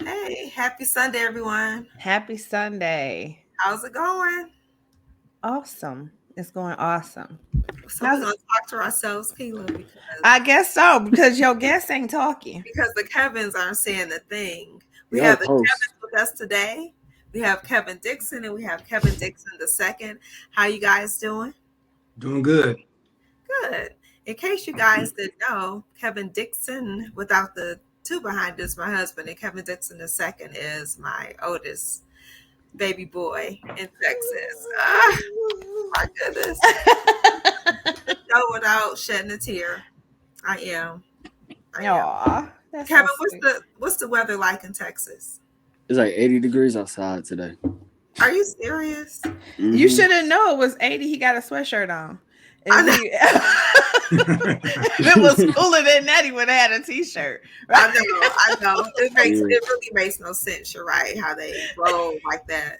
Hey, happy Sunday, everyone. Happy Sunday. How's it going? Awesome. It's going awesome. So we're How's gonna it? talk to ourselves, Keela, I guess so, because your guests ain't talking. because the Kevins aren't saying the thing. We Y'all have the post. Kevins with us today. We have Kevin Dixon and we have Kevin Dixon the second. How you guys doing? Doing good. Good. In case you guys didn't know, Kevin Dixon, without the two behind is my husband, and Kevin Dixon the second is my oldest baby boy in Texas. My goodness. Go without shedding a tear. I am. I am. Aw, that's so Kevin, what's sweet. the weather like in Texas? It's like 80 degrees outside today. Are you serious? You Hmm. should have known it was 80. He got a sweatshirt on. I If know, he if it was cooler than that, he would have had a t-shirt. Right? I know. Yeah. It really makes no sense. You're right. How they roll like that.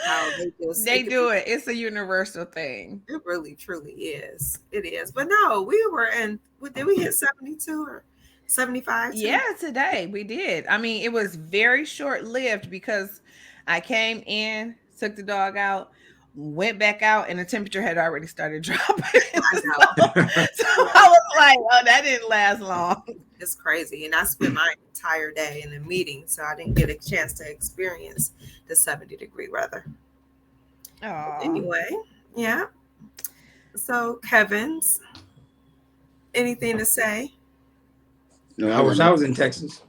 How they just They it could be. do it. It's a universal thing. It really truly is. It is. But no, we were in. Did we hit 72 or 75 Yeah, today? today we did. I mean, it was very short lived because I came in, took the dog out, went back out, and the temperature had already started dropping. I know. So Yeah, I was like, oh, that didn't last long. it's crazy. And I spent my entire day in a meeting, so I didn't get a chance to experience the 70-degree weather. But Oh, anyway, yeah. So, Kevin's, anything to say? No, I I got wish I was nothing. in Texas.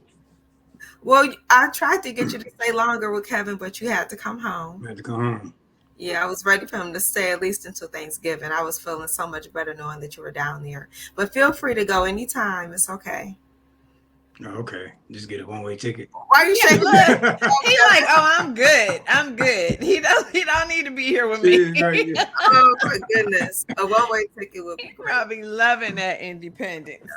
Well, I tried to get you to stay longer with Kevin, but you had to come home. I had to come home. Yeah, I was ready for him to stay at least until Thanksgiving. I was feeling so much better knowing that you were down there. But feel free to go anytime. It's okay. Oh, okay. Just get a one-way ticket. Why are you yeah. shaking your head? Look, he like, oh, I'm good. I'm good. He don't need to be here with me. Right. Oh my goodness. A one-way ticket would be great. I'll be loving that independence.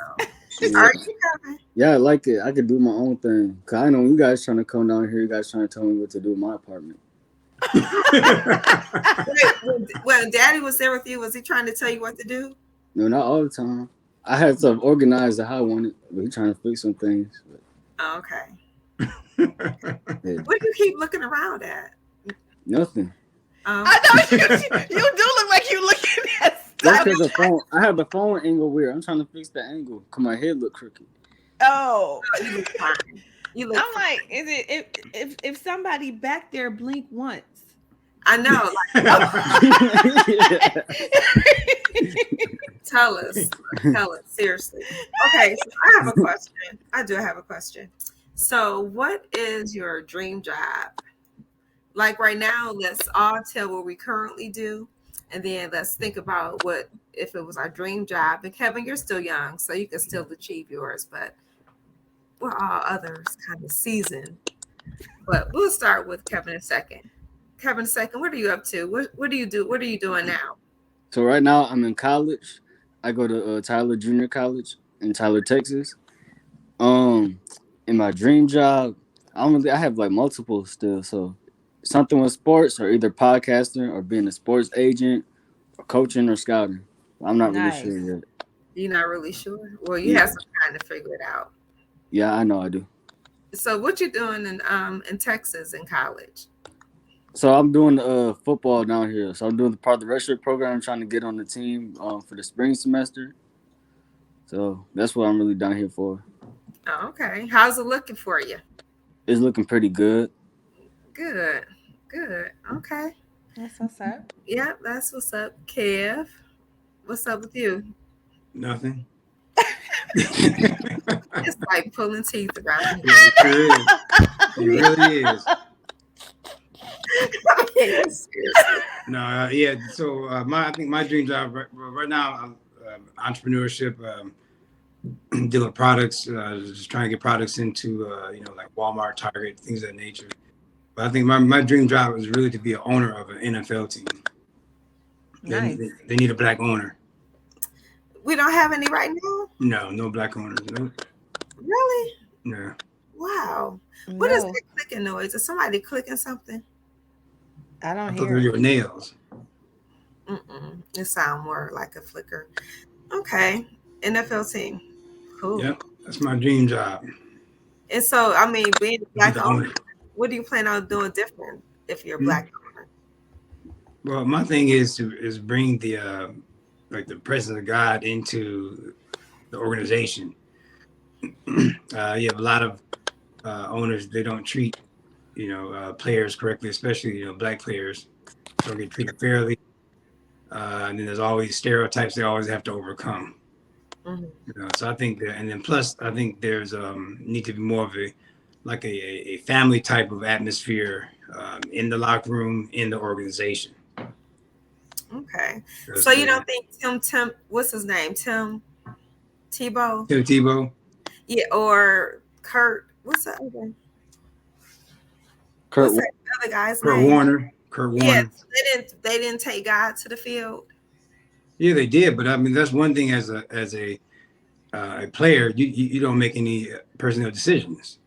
Yeah. Are you Kevin? Yeah, I like it. I could do my own thing. Cause I know you guys trying to come down here. You guys trying to tell me what to do in my apartment. Wait, when Daddy was there with you, was he trying to tell you what to do? No, not all the time. I had stuff organized how I want it, but he trying to fix some things. But, Oh, okay. yeah, What do you keep looking around at? nothing. Um, I know you do look like you looking at That's I stuff. because the know phone. I have the phone angle weird. I'm trying to fix the angle. Cause my head look crooked. Oh, you look fine. You look I'm fine. like, is it if somebody back there blink once? I know. Like, Yeah. tell us. Tell us. Seriously. Okay, so I have a question. I do have a question. So, what is your dream job? Like right now, let's all tell what we currently do, and then let's think about what if it was our dream job. And Kevin, you're still young, so you can still achieve yours, but we're all others kind of seasoned. But we'll start with Kevin in a second. Kevin, a second, what are you up to? What do you do? What are you doing now? So right now I'm in college. I go to Tyler Junior College in Tyler, Texas. Um, in my dream job, I don't really. I have like multiple still. So something with sports, or either podcasting, or being a sports agent, or coaching, or scouting. I'm not really sure Nice. yet. You're not really sure. Well, you Yeah, have some time to figure it out. yeah, I know I do. So, what you doing in Texas in college? So I'm doing football down here. So I'm doing the part of the redshirt program. I'm trying to get on the team for the spring semester. So that's what I'm really down here for. Oh, okay. How's it looking for you? It's looking pretty good. Good. Good. Okay. That's what's up. Yeah, that's what's up, Kev. What's up with you? Nothing. It's like pulling teeth around here. Yeah, it sure is. It really is. Seriously. No, yeah. So I think my dream job right now, entrepreneurship, dealing products, just trying to get products into like Walmart, Target, things of that nature. But I think my dream job is really to be an owner of an NFL team. Nice. They need a black owner. We don't have any right now? No, no black owners. No, Really? no. Wow. What is No, that clicking noise? Is somebody clicking something? I I don't thought hear those it. were nails. Mm-mm. It sound more like a flicker. Okay. NFL team. Cool. Yep, that's my dream job. And so, I mean, being a be black the owner, owner. what do you plan on doing different if you're a Hmm? black owner? Well, my thing is to bring the like the presence of God into the organization. You have a lot of owners, they don't treat players correctly, especially black players don't get treated fairly. And then there's always stereotypes they always have to overcome. Hmm. So I think that, and then plus I think there's need to be more of a like a family type of atmosphere in the locker room, in the organization. Okay. So Because you don't think Tim, what's his name? Tim Tebow? Tim Tebow, Yeah, or Kurt, what's the other? Kurt What's that other guy's Kurt name? Warner, Kurt Yes, Warner. they didn't take God to the field. Yeah, they did, but I mean that's one thing as a player, you don't make any personnel decisions.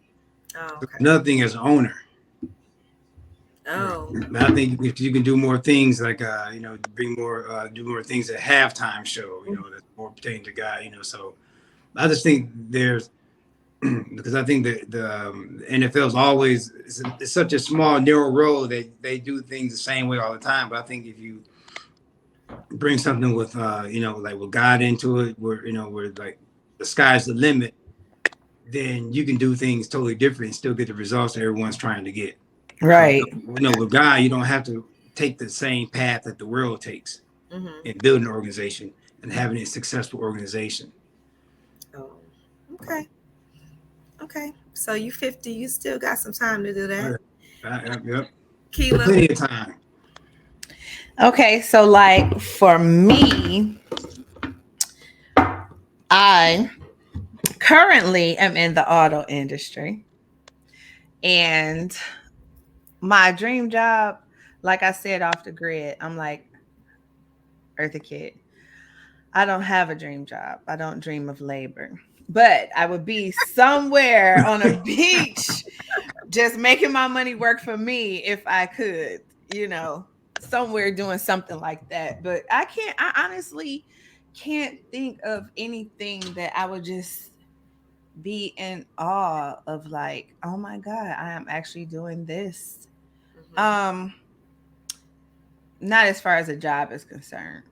Oh, So okay. another thing as an owner, Oh. but I think if you can do more things like bring more do more things at halftime show, that's more pertaining to God, So I just think there's because I think the NFL is always it's such a small narrow role that they do things the same way all the time. But I think if you bring something with like with God into it, where like the sky's the limit, then you can do things totally different and still get the results that everyone's trying to get. So Right. with God, you don't have to take the same path that the world takes Hmm. in building an organization and having a successful organization. Oh. Okay. Okay. So you 50, you still got some time to do that. Yep, Keela. plenty of time. Okay, so like for me, I currently am in the auto industry, and my dream job, like I said off the grid, I'm like Eartha Kid. I don't have a dream job. I don't dream of labor. But I would be somewhere on a beach just making my money work for me if I could, you know, somewhere doing something like that. But I honestly can't think of anything that I would just be in awe of, like, oh my God, I am actually doing this. Hmm. Um, not as far as a job is concerned.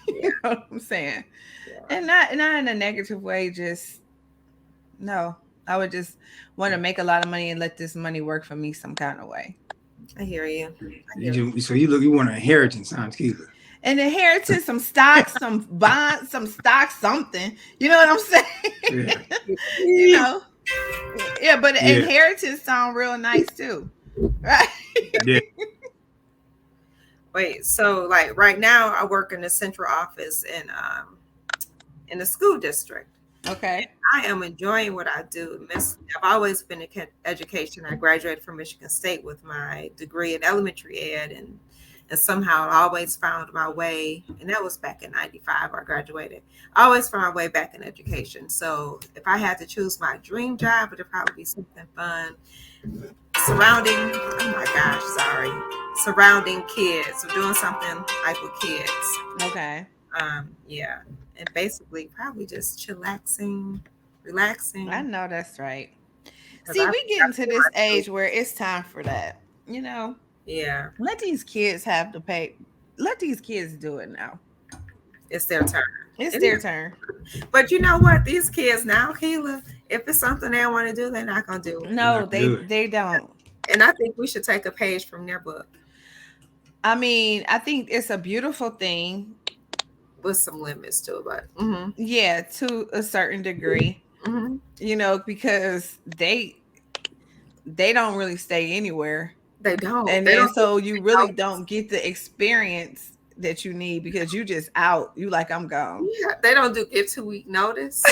Yeah. You know what I'm saying? Yeah. And not in a negative way, just no. I would just want to make a lot of money and let this money work for me some kind of way. I hear you. I hear So you want an inheritance, huh, Keith? An inheritance, some stocks, some bonds, some stocks, something. You know what I'm saying? Yeah, You you. know, yeah. But yeah, inheritance sound real nice too, right? yeah. Wait, so like right now I work in the central office in the school district. Okay. I am enjoying what I do. I've always been in education. I graduated from Michigan State with my degree in elementary ed, and somehow I always found my way. And that was back in '95. I graduated. I always found my way back in education. So if I had to choose my dream job, it'd probably be something fun surrounding. Oh my gosh, sorry. Surrounding kids, or doing something like with kids. Okay. Yeah, and basically probably just chillaxing, I relaxing, know that's right. because See, we I getting to feel this myself. age where it's time for that. You know, Yeah, let these kids have to pay. Let these kids do it now. it's their turn. It's It their is. turn. But you know what? These kids now, Keela, if it's something they want to do, they're not gonna do it. They're No, not gonna do it. they don't. And I think we should take a page from their book I mean, I think it's a beautiful thing. with some limits to it. But mm-hmm, Yeah, to a certain degree, mm-hmm. you know, because they don't really stay anywhere. They don't. And They then don't get so to you take really notice. don't get the experience that you need because you just out. You like, I'm gone. Yeah, they don't do give 2 week notice.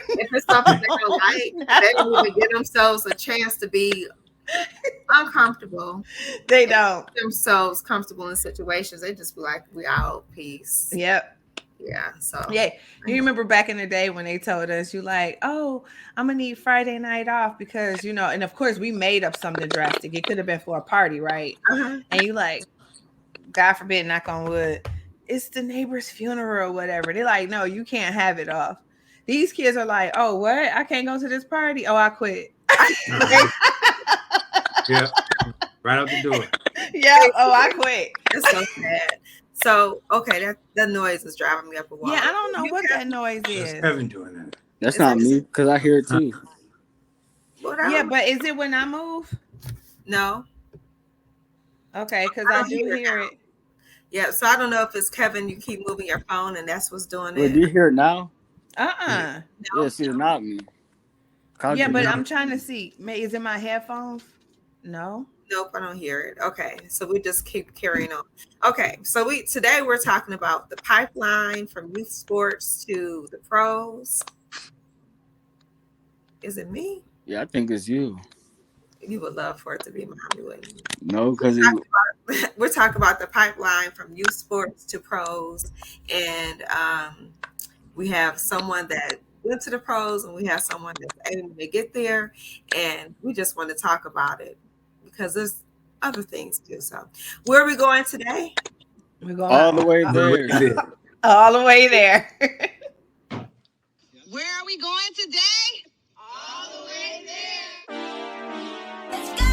If it's something they don't like, No, they don't even give themselves a chance to be uncomfortable they and don't. make themselves comfortable in situations. They just be like, "We out, peace." Yep. Yeah. So Yeah. I You know. remember back in the day when they told us, you like, oh, I'm gonna need Friday night off because, you know, and of course we made up something drastic. It could have been for a party, right? Uh-huh. And you like, God forbid, knock on wood, it's the neighbor's funeral or whatever. They're like, no, you can't have it off. These kids are like, oh, what? I can't go to this party. Oh, I quit. Uh-huh. Yeah, right out the door. Yep. Oh, I quit. It's so sad. So okay, that noise is driving me up a Yeah, wall. I don't know You what have that noise That's is. Kevin doing that. That's is not that me because I hear it Uh, too. what I Yeah, don't but is it when I move? know? Okay, because I I don't do hear it hear now. it. Yeah, so I don't know if it's Kevin. You keep moving your phone, and that's what's doing Wait, it. do you hear it now? yeah. Uh-uh. Yeah, No, see, it's not me. Yeah, Conjure but me. I'm trying to see. Is it my headphones? No. nope, I don't hear it. Okay, so we just keep carrying on. Okay, so we today we're talking about the pipeline from youth sports to the pros. Is it me? Yeah, I think it's you. You would love for it to be mommy, wouldn't you? No, because it. We're talking about the pipeline from youth sports to pros, and we have someone that went to the pros, and we have someone that's aiming to get there, and we just want to talk about it because there's other things too. So, where are we going today? We're going All the way All the way there. there. all the way there. Where are we going today? All the way there. Let's go.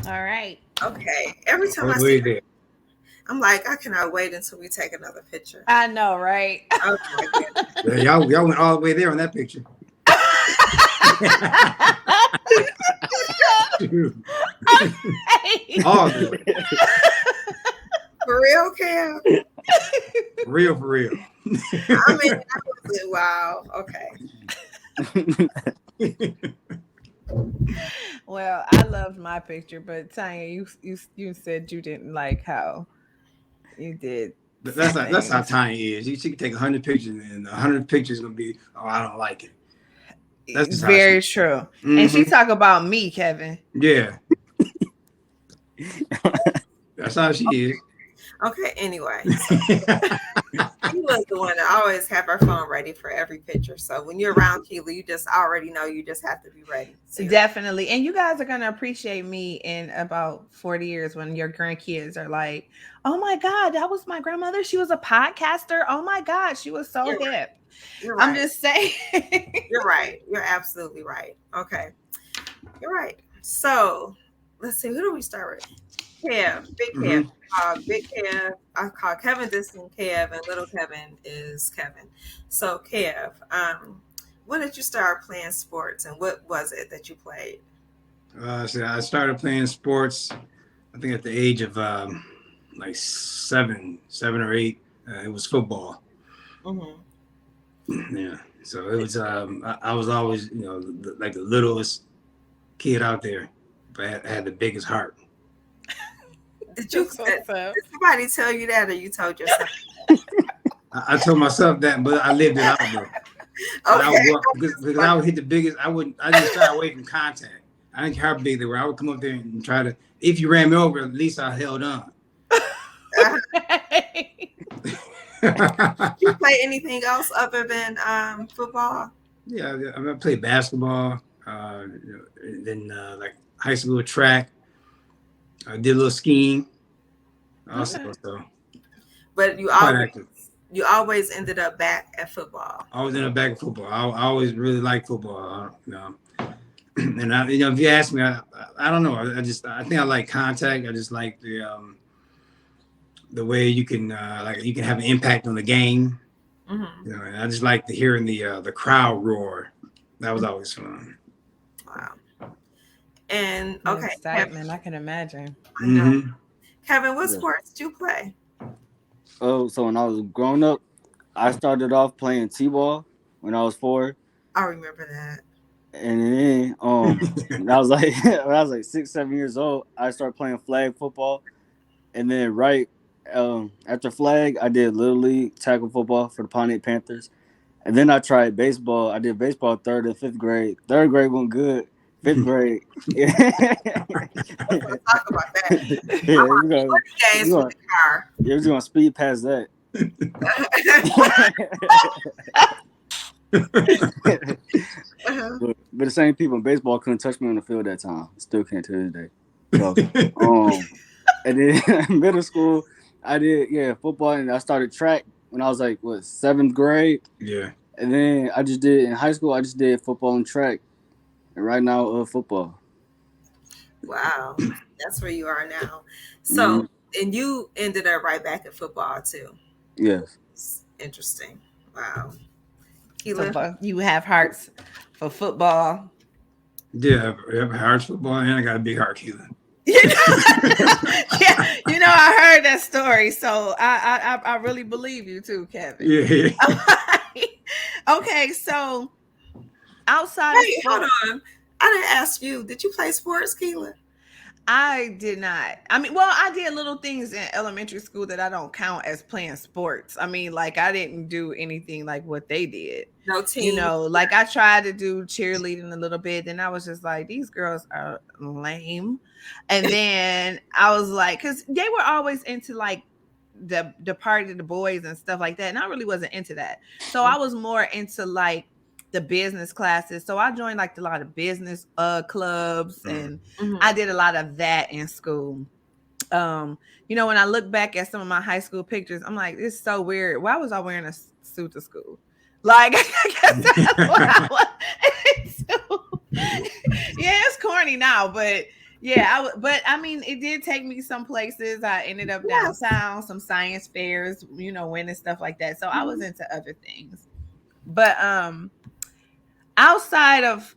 All right. Okay. Every time All I the see way her, there. I'm like, I cannot wait until we take another picture. I know, right? Oh my goodness. Yeah, y'all went all the way there on that picture. Dude. All the way. For real, Cam? For real. I mean, that was it. Wow. Okay. Well, I loved my picture, but Tanya, you said you didn't like how you did some That's how things. Tiny is. She can take 100 pictures, and 100 pictures gonna be, oh, I don't like it. That's just how she. Very true. And she Mm-hmm. talk about me, Kevin. Yeah, that's how she is. Okay. Anyway, so she was the one that always have her phone ready for every picture. So when you're around Keely, you just already know you just have to be ready. So, Definitely. And you guys are gonna appreciate me in about 40 years when your grandkids are like, oh my God, that was my grandmother. She was a podcaster. Oh my God, she was so you're right. hip. You're I'm right. just saying. You're right. You're absolutely right. Okay. You're right. So let's see. Who do we start with? Kev, Big Kev. Mm-hmm. Big Kev. I call Kevin Dixon Kev, and little Kevin is Kevin. So Kev, when did you start playing sports, and what was it that you played? So I started playing sports. I think at the age of like 7 or 8. It was football. Mm-hmm. Yeah. So it was. I was always, like the littlest kid out there, but I had the biggest heart. That's Did what's up. somebody tell you that, or you told yourself? I told myself that, but I lived it out though. But I Okay. would walk because I would hit the biggest. I didn't shy away from contact. I didn't care how big they were. I would come up there and try to. If you ran me over, at least I held on. You play anything else other than football? Yeah, I mean, I played basketball. Then like high school track. I did a little skiing also. Okay. So But quite active. you always ended up back at football. I was in the back of football. I always really liked football. And if you ask me, I don't know. I think I like contact. I just like the way you can you can have an impact on the game. Mm-hmm. And I just like the hearing the crowd roar. That was always fun. Wow. And The okay, Kevin, excitement, I can imagine. I know. Mm-hmm. Kevin, what Yeah. sports did you play? Oh, so when I was growing up, I started off playing t-ball when I was 4, I remember that. and then when I was like when I was like 6, 7 years old, I started playing flag football, and then right after flag, I did little league tackle football for the Pontiac Panthers, and then I tried baseball. I did baseball 3rd and 5th grade. 3rd grade went good. fifth grade. Yeah, Let's not talk about that. I yeah, watch 40 we're games with gonna, the car. yeah, we're gonna speed past that. But the same people in baseball couldn't touch me on the field that time. Still can't to this day. So, um, and then middle school, I did football, and I started track when I was like what seventh grade, Yeah. and then I just did in high school. I just did football and track, and right now football. Wow, that's where you are now. Hmm. So, and you ended up right back in football too. Yes. It's interesting. Wow. So Keela? you have hearts for football. Yeah, I have a hard football and I got a big heart, Keelan. You know, yeah, I heard that story, so I really believe you too, Kevin. Yeah, yeah. Okay, so outside of Hey, hold sport, on. I didn't ask you. Did you play sports, Keela? I did not. I mean, well, I did little things in elementary school that I don't count as playing sports. I mean, like I didn't do anything like what they did. No team. Like I tried to do cheerleading a little bit, and I was just like, these girls are lame. And then I was like, because they were always into like the party of the boys and stuff like that, and I really wasn't into that. So I was more into like the business classes. So I joined like a lot of business clubs, and I Mhm. did a lot of that in school. um when I look back at some of my high school pictures, I'm like, it's so weird. Why was I wearing a suit to school? Like, I guess that's what I was into. Yeah, it's corny now, but yeah, but I mean, it did take me some places. I ended up Yes. downtown, some science fairs, winning stuff like that. So I was Mhm. into other things. But outside of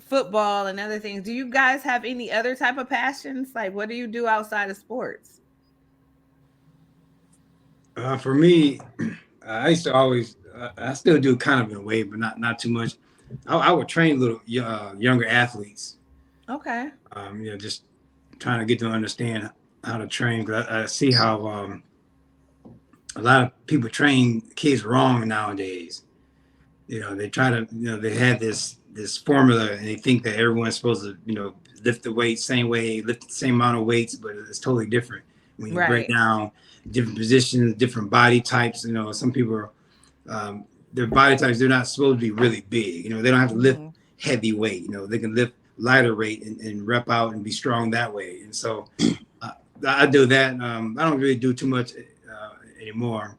football and other things, do you guys have any other type of passions? Like, what do you do outside of sports? For me, I used to always, I still do kind of in a way, but not too much. I would train little younger athletes. Okay. Just trying to get them to understand how to train. 'Cause I see how a lot of people train kids wrong nowadays. They try to, they have this formula and they think that everyone's supposed to, lift the weight same way, lift the same amount of weights, but it's totally different when you break Right. down different positions, different body types. Some people are, their body types, they're not supposed to be really big. They don't have to lift Mhm. heavy weight. They can lift lighter weight and rep out and be strong that way. And so uh, I do that. I don't really do too much anymore,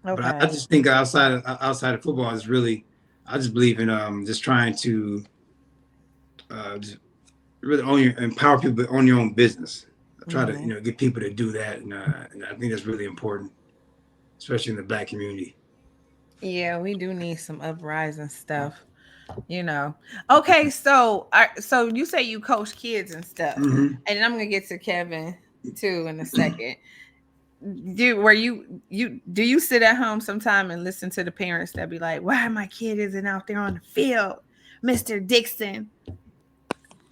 but I Okay. just think outside of football is really, I just believe in just trying to just really empower people to own your own business. I try to Mhm. get people to do that, and I think that's really important, especially in the Black community. Yeah, we do need some uprising stuff, you know. Okay, so so you say you coach kids and stuff, Hmm. and I'm gonna get to Kevin too in a second. Do you sit at home sometime and listen to the parents that be like, "Why my kid isn't out there on the field, Mister Dixon?" Are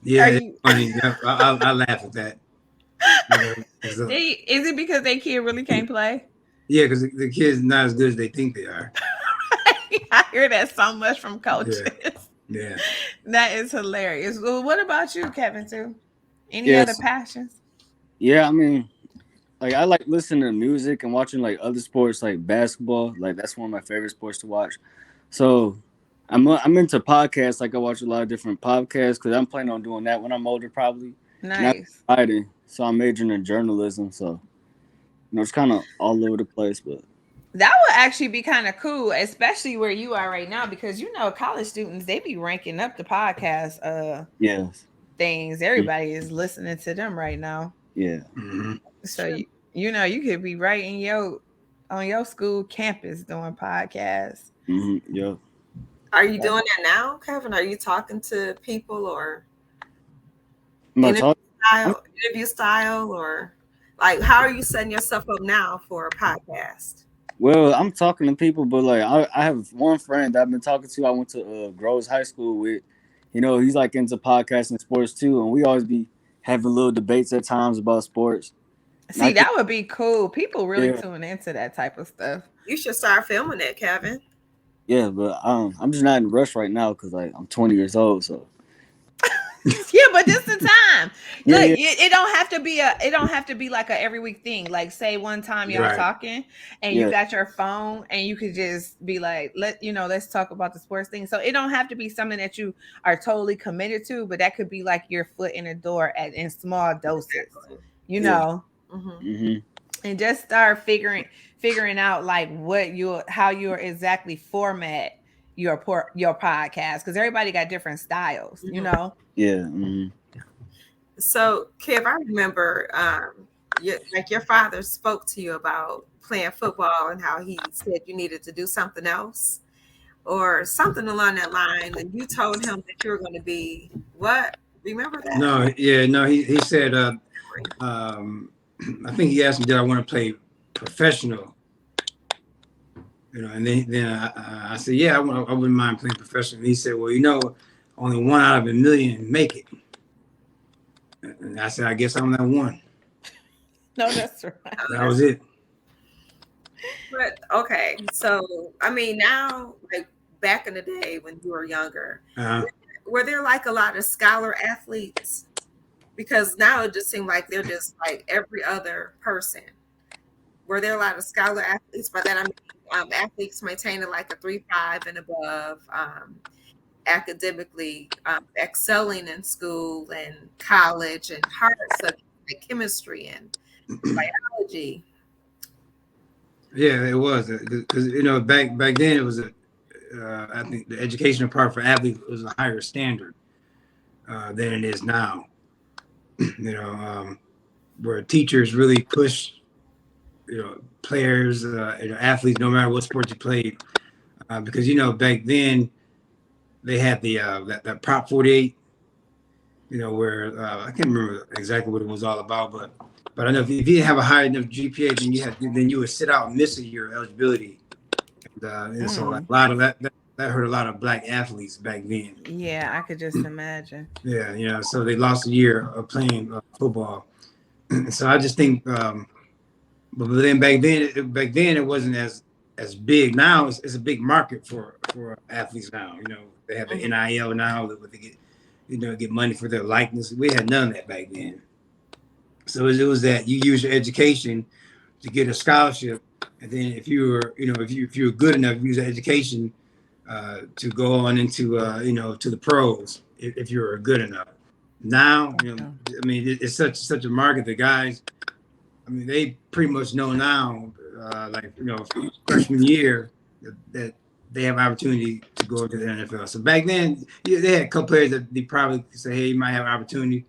Yeah, it's you? funny. Yeah, I laugh at that. So, Is it because they kid really can't play? yeah, because the kids not as good as they think they are. I hear that so much from Yeah, coaches. yeah. That is hilarious. Well, what about you, Kevin? Too? Any other Yes. passions? Yeah. I mean, like I like listening to music and watching like other sports like basketball. Like that's one of my favorite sports to watch. So I'm into podcasts. Like I watch a lot of different podcasts because I'm planning on doing that when I'm older, probably. And that's Nice. exciting. So I'm majoring in journalism. So it's kind of all over the place, but That would actually be kind of cool, especially where you are right now, because college students, they be ranking up the podcast yes, things. Everybody is listening to them right now. yeah, Hmm. So you could be right in your on your school campus doing podcasts. yeah. Are you doing that now, Kevin? Are you talking to people or I'm not interview talking. interview style or like how are you setting yourself up now for a podcast? Well, I'm talking to people, but like I have one friend that I've been talking to. I went to Groves High School with. He's like into podcasting and sports too, and we always be having little debates at times about sports. And I See, think, that would be cool. People really yeah, tune into that type of stuff. You should start filming it, Kevin. yeah, but I'm just not in a rush right now because like I'm 20 years old, so Yeah, but this the time. Yeah, Look, yeah, it don't have to be a. It don't have to be like a every week thing. Like, say one time y'all Right. talking and you yeah, got your phone and you could just be like, let's talk about the sports thing. So it don't have to be something that you are totally committed to, but that could be like your foot in the door at in small doses. Exactly. You yeah. know, Hmm. Hmm. and just start figuring out like what you how you're exactly format your podcast because everybody got different styles. You Hmm. know. Yeah. Hmm. So, Kev, I remember, like your father spoke to you about playing football and how he said you needed to do something else or something along that line, and you told him that you were going to be what? Remember that? No, yeah, no. He said, um, I think he asked me, did I want to play professional? And then I said, yeah, I wouldn't mind playing professional. And he said, well, only one out of a million make it. And I said, I guess I'm that one. No, that's right. Oh, That was that's it. but okay. So, I mean, now, like back in the day when you were younger, Uh, were there like a lot of scholar athletes? Because now it just seemed like they're just like every other person. Were there a lot of scholar athletes? By that I mean athletes maintaining like a 3.5 and above, academically excelling in school and college and hard subjects like chemistry and biology. yeah, it was because back then it was I think the educational part for athletes was a higher standard than it is now. You know, where teachers really push players, athletes, no matter what sport you played, because back then they had that Prop 48, where I can't remember exactly what it was all about, but I know if you didn't have a high enough GPA, then you would sit out and miss a year eligibility, and so like Mm, a lot of that hurt a lot of black athletes back then. yeah, I could just imagine. Yeah, so they lost a year of playing football. So I just think, but then back then it wasn't as big. Now it's a big market for athletes now. They have the Mhm. NIL now that they get money for their likeness. We had none of that back then. So it was that you use your education to get a scholarship, and then if you were good enough, use that education to go on into to the pros if you were good enough. Now, Yeah. I mean, it's such a market. The guys, I mean, they pretty much know now, like freshman year, that they have opportunity to go to the NFL. So back then, yeah, they had a couple players that they probably could say, "Hey, you might have opportunity,"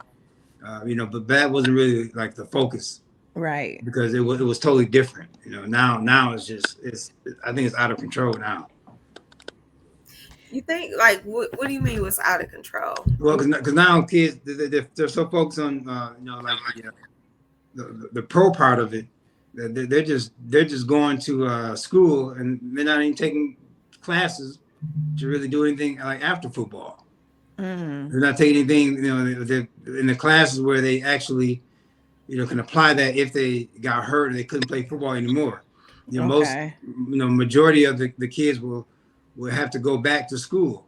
but that wasn't really like the focus Right. because it was totally different. Now it's I think it's out of control now. You think like what do you mean was out of control? Well, because now kids they're so focused on like the pro part of it. They're just going to school and they're not even taking classes to really do anything like after football. Mm, They're not taking anything. They're in the classes where they actually can apply that if they got hurt or they couldn't play football anymore. Most okay. majority of the kids will have to go back to school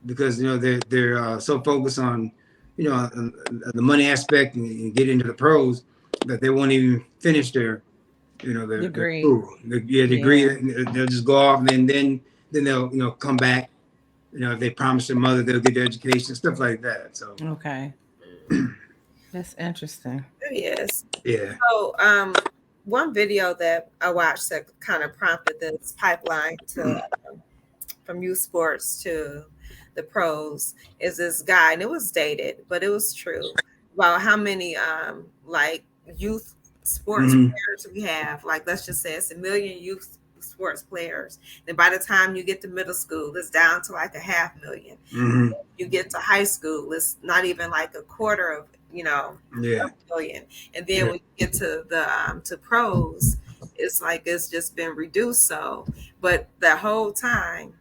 because they're so focused on the money aspect and get into the pros that they won't even finish their Degree. school. Yeah, degree. Yeah. They'll just go off and then they'll come back. If they promise their mother they'll get their education, stuff like that. So Okay. That's interesting. There he is. yeah. So, one video that I watched that kind of prompted this pipeline to from youth sports to the pros is this guy, and it was dated, but it was true about how many like youth sports Mm-hmm. players we have. Like let's just say it's a million youth sports players. Then by the time you get to middle school, it's down to like a half million. Mm-hmm. You get to high school, it's not even like a quarter of Yeah. a million. And then Yeah. when you get to the to pros, it's like it's just been reduced. So, but the whole time,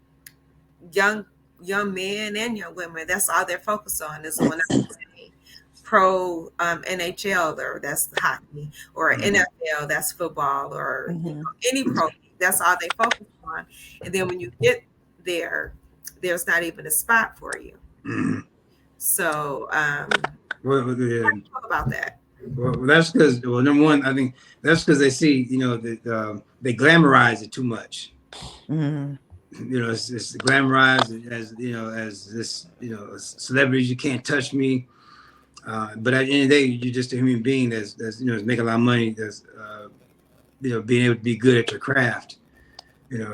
young young men and young women, that's all they're focused on is when I say pro NHL or that's hockey or Mm-hmm. NFL that's football or Hmm. any pro league, that's all they focus on. And then when you get there, there's not even a spot for you. Mm-hmm. So, Well, yeah, talk about that. well, that's because, well, number one, I think that's because they see, that they glamorize it too much. Mm-hmm. It's glamorized as as this, celebrities. You can't touch me. But at the end of the day, you're just a human being that's is making a lot of money. That's being able to be good at your craft.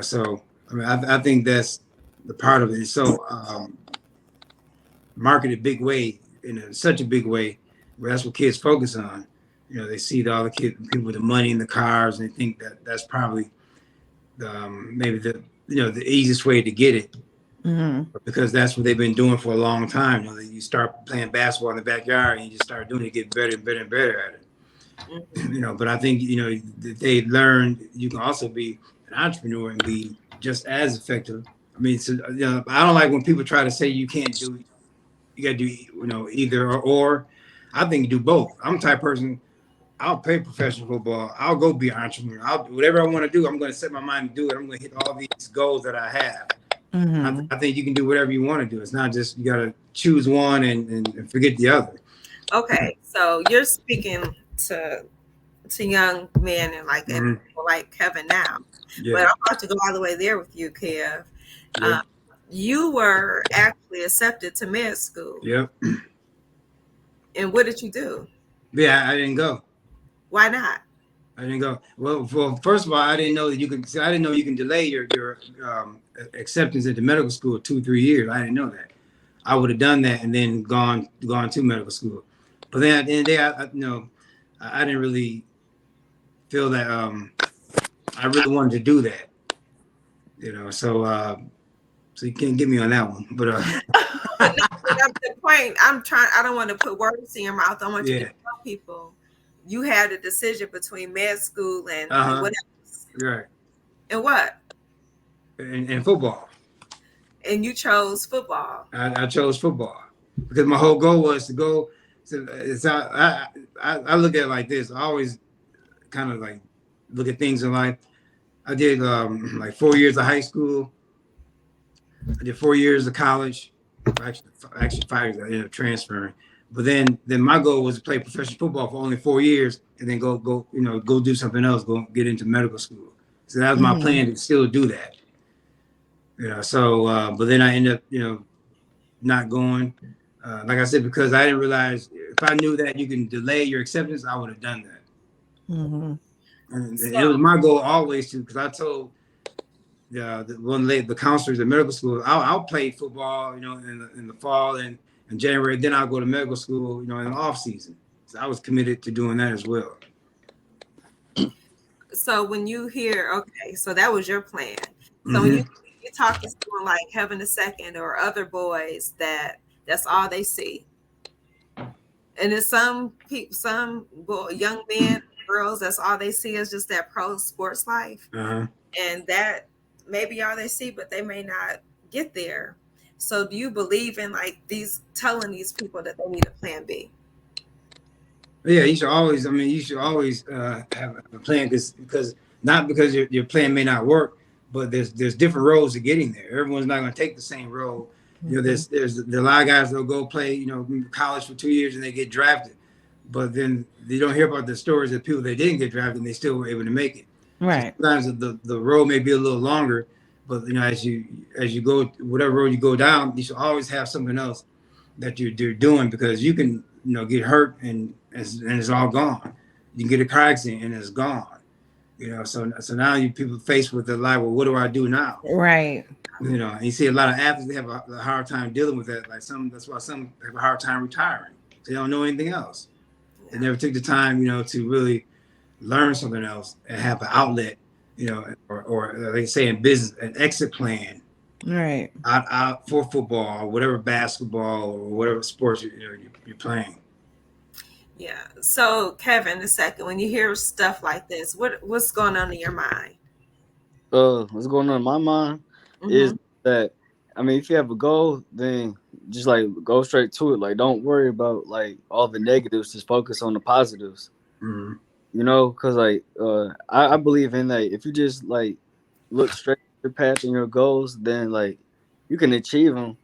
So I mean, I think that's the part of it. It's so marketed big way such a big way where that's what kids focus on. They see all the kids, people with the money and the cars, and they think that that's probably maybe the easiest way to get it Mm-hmm. because that's what they've been doing for a long time. You start playing basketball in the backyard and you just start doing it, get better and better and better at it. Mhm. But I think they learned you can also be an entrepreneur and be just as effective. I mean, so, I don't like when people try to say you can't do. You got to do either or. I think you do both. I'm the type of person. I'll play professional football. I'll go be an entrepreneur. Whatever I want to do. I'm going to set my mind to do it. I'm going to hit all these goals that I have. Mm-hmm. I think you can do whatever you want to do. It's not just you got to choose one and forget the other. Okay, so you're speaking to young men and Mm-hmm. people like Kevin now, but Yeah. I'm about to go all the way there with you, Kev. Yeah. Um, you were actually accepted to med school, Yep. and what did you do? Yeah. I didn't go. Why not? I didn't go. Well, first of all, I didn't know that you can. I didn't know you can delay your acceptance into medical school 2-3 years. I didn't know that. I would have done that and then gone to medical school. But then at the end of the day, I didn't really feel that I really wanted to do that. So you can't get me on that one. But But no, but that's the point. I'm trying. I don't want to put words in your mouth. I want you to yeah, tell people you had a decision between med school and uh-huh, what else, right. and what, And football. and you chose football. I chose football because my whole goal was to go. So I look at it like this. I always kind of like look at things in life. I did like 4 years of high school. I did 4 years of college. Actually 5 years. I ended up transferring. But then my goal was to play professional football for only 4 years, and then go do something else. Go get into medical school. So that was my Mm-hmm. plan to still do that. So but then I ended up not going. Like I said, because I didn't realize if I knew that you can delay your acceptance, I would have done that. Mm-hmm. And So, it was my goal always to, because I told the one lady, the counselors at medical school, I'll play football, in the fall and January. Then I'll go to medical school, in the off season. So I was committed to doing that as well. so when you hear, okay, so that was your plan. So when you Mm-hmm. you talk to someone like Heaven the Second or other boys that's all they see, and then some people, young men, girls, that's all they see is just that pro sports life, Uh-huh. and that maybe all they see, but they may not get there. So do you believe in like these telling these people that they need a plan B? Yeah, you should always. I mean, you should always have a plan because not because your plan may not work, but there's different roads to getting there. Everyone's not going to take the same road. Mm-hmm. There's a lot of guys that'll go play college for 2 years and they get drafted, but then you don't hear about the stories of people that didn't get drafted and they still were able to make it. So Right. sometimes the road may be a little longer, but as you go whatever road you go down, you should always have something else that you're doing because you can get hurt and it's all gone. You can get a car accident and it's gone. So now you people faced with the like, well, what do I do now? Right. And you see a lot of athletes they have a hard time dealing with that. Like that's why some have a hard time retiring. They don't know anything else. They Yeah. never took the time, to really learn something else and have an outlet, or like they say in business, an exit plan Right. out for football, or whatever basketball or whatever sports you're playing. Yeah. So Kevin the Second, when you hear stuff like this, what's going on in your mind? What's going on in my mind is Mm-hmm. that, I mean, if you have a goal, then just like go straight to it. Like, don't worry about like all the negatives. Just focus on the positives. Mm-hmm. Because like I believe in that. If you just like look straight at your path and your goals, then like you can achieve them.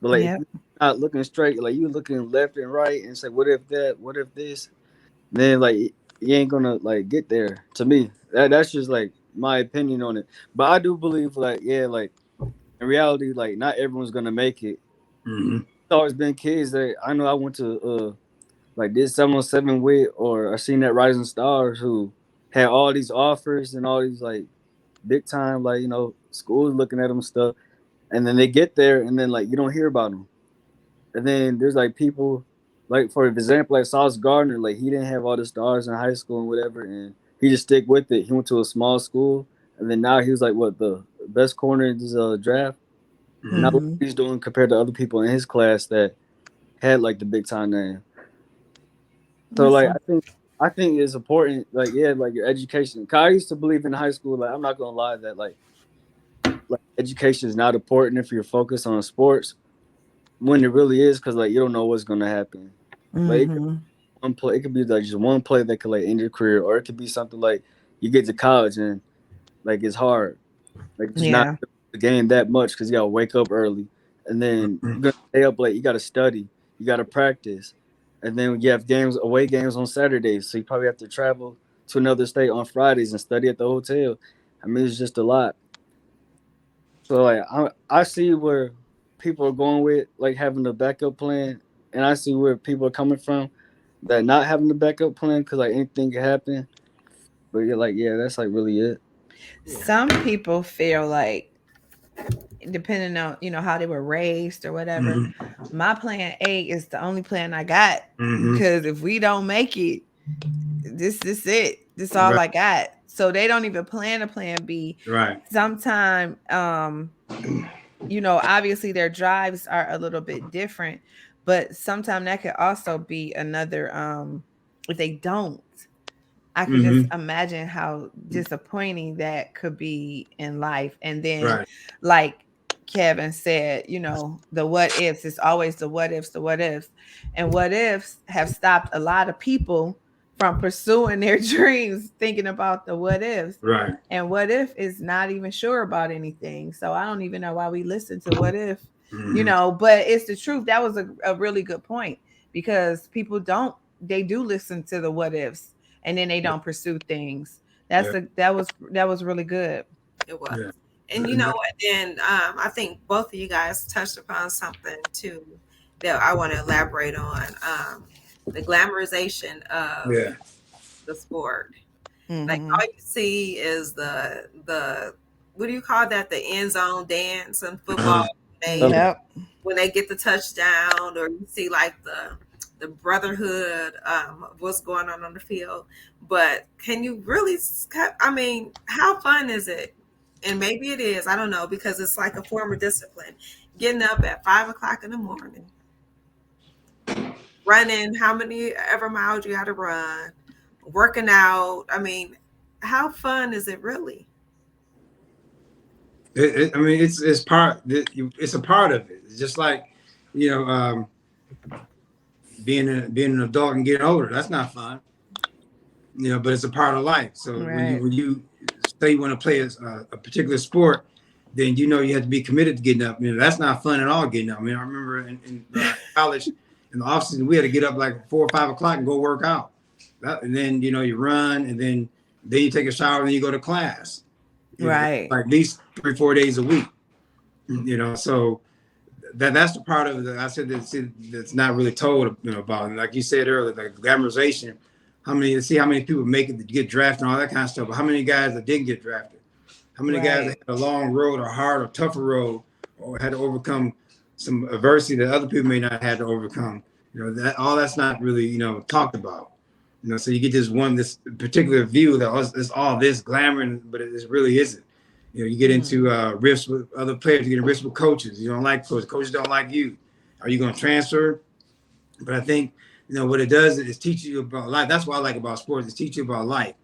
But like if Yep. you're not looking straight, like you looking left and right and say, what if that, what if this, then like you ain't gonna like get there. To me, that's just like my opinion on it. But I do believe like yeah, like in reality, like not everyone's gonna make it. Mm-hmm. It's always been kids that I know I went to like this 707 with, or I seen that Rising Stars who had all these offers and all these like big time like schools looking at them and stuff, and then they get there and then like you don't hear about them. And then there's like people, like for example, like Sauce Gardner, like he didn't have all the stars in high school and whatever, and he just stick with it. He went to a small school, and then now he was like what the best corner in this draft. And now Mm-hmm. look Mm-hmm. what he's doing compared to other people in his class that had like the big time name. So like Awesome. I think it's important, like yeah, like your education. 'Cause I used to believe in high school, like I'm not gonna lie that like education is not important if you're focused on sports when it really is, because like you don't know what's gonna happen. Like Mm-hmm. one play. It could be like just one play that could like end your career, or it could be something like you get to college and like it's hard, like just not Yeah. the game that much because you gotta wake up early, and then you're gonna stay up late. You gotta study, you gotta practice, and then you have games, away games on Saturdays, so you probably have to travel to another state on Fridays and study at the hotel. I mean, it's just a lot. So like I see where people are going with like having a backup plan, and I see where people are coming from that not having the backup plan because like anything can happen. But you're like, yeah, that's like really it. Yeah. Some people feel like, depending on how they were raised or whatever, Mm-hmm. my plan A is the only plan I got, Mm-hmm. because if we don't make it, this it. This all Right. I got. So they don't even plan a plan B. Right. Sometime obviously their drives are a little bit different, but sometimes that could also be another if they don't, I could just Mm-hmm. imagine how disappointing that could be in life. And then, Right. like Kevin said, the what ifs, it's always the what ifs, the what ifs. And what ifs have stopped a lot of people from pursuing their dreams, thinking about the what ifs. Right. And what if is not even sure about anything. So I don't even know why we listen to what if, Mm-hmm. but it's the truth. That was a really good point, because people they do listen to the what ifs, and then they Yeah. don't pursue things. Yeah. That was really good. It was. Yeah. And you know what? And I think both of you guys touched upon something too that I want to elaborate on. The glamorization of Yeah. the sport. Like Mm-hmm. all you see is the what do you call that? The end zone dance in football. Uh-huh. They Okay. Yep. when they get the touchdown, or you see like the brotherhood of what's going on the field. But can you really? I mean, how fun is it? And maybe it is. I don't know, because it's like a form of discipline. Getting up at 5 o'clock in the morning, running how many ever miles you got to run, working out. I mean, how fun is it really? I mean, it's part. It's a part of it. It's just like, you know, being an adult and getting older. That's not fun. But it's a part of life. So Right. when you say you want to play a particular sport, then you have to be committed to getting up. That's not fun at all, getting up. I mean, I remember in college, in the off season, we had to get up like 4 or 5 o'clock and go work out. And then you run, and then you take a shower, and then you go to class. Right. Like at least 3 or 4 days a week. So that's the part of it. I said that's not really told about. And like you said earlier, like glamorization. How many people make it to get drafted and all that kind of stuff. But how many guys that didn't get drafted? How many guys that Right. had a long road, or hard or tougher road, or had to overcome some adversity that other people may not have to overcome? That all that's not really talked about. So you get this particular view that it's all this glamour, but it really isn't. You get into Mm-hmm. rifts with other players. You get in rifts with coaches. You don't like coaches. Coaches don't like you. Are you going to transfer? But I think what it does is teach you about life. That's what I like about sports. It teach you about life.